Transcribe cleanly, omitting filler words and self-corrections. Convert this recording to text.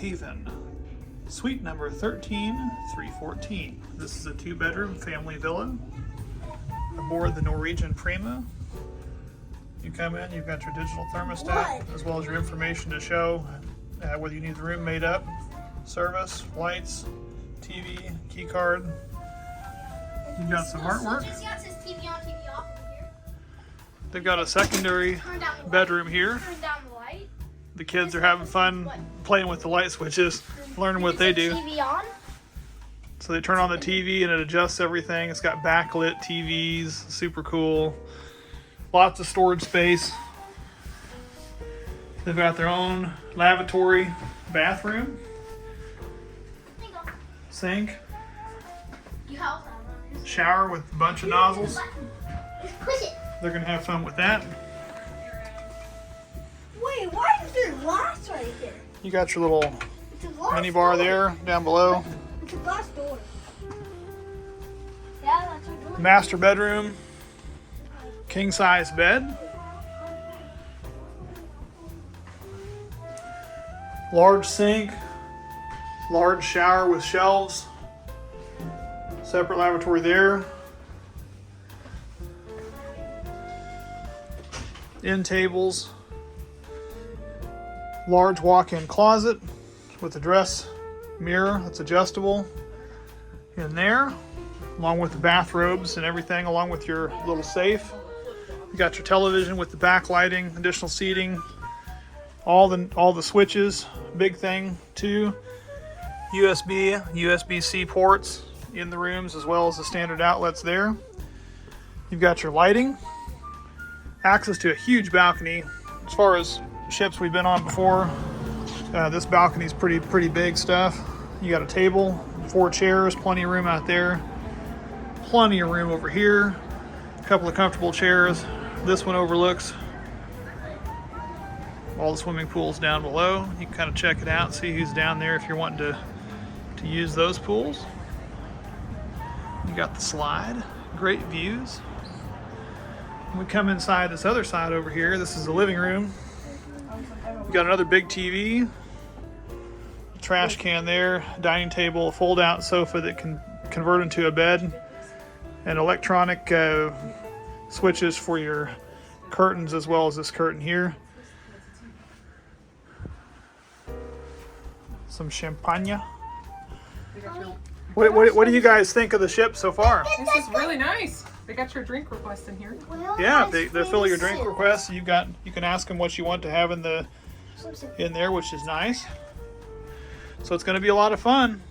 Haven. Suite number 13314. This is a 2-bedroom family villa aboard the Norwegian Prima. You come in, you've got your digital thermostat as well as your information to show whether you need the room made up, service, lights, TV, key card. You've got some artwork. They've got a secondary bedroom here. The kids are having fun playing with the light switches, learning what they do. So they turn on the TV and it adjusts everything. It's got backlit TVs, super cool. Lots of storage space. They've got their own lavatory bathroom. Sink. Shower with a bunch of nozzles. They're gonna have fun with that. Wait, why is there glass right there? You got your little mini bar there down below. It's a glass door. Yeah, that's a door. Master bedroom. King size bed. Large sink. Large shower with shelves. Separate lavatory there. End tables. Large walk-in closet with a dress mirror that's adjustable in there, along with the bathrobes and everything, along with your little safe. You got your television with the backlighting, additional seating, all the switches. Big thing too. USB-C ports in the rooms as well as the standard outlets there. You've got your lighting, access to a huge balcony. As far as ships we've been on before, this balcony is pretty big stuff. You got a table, 4 chairs, plenty of room out there, plenty of room over here, a couple of comfortable chairs. This one overlooks all the swimming pools down below. You can kind of check it out and see who's down there if you're wanting to use those pools. You got the slide, great views. We come inside this other side over here. This is the living room. We got another big TV, trash can there, dining table, a fold-out sofa that can convert into a bed, and electronic switches for your curtains as well as this curtain here. Some champagne. What do you guys think of the ship so far? This is really nice. They got your drink request in here. Yeah, they fill your drink requests. You can ask them what you want to have in there, which is nice. So it's going to be a lot of fun.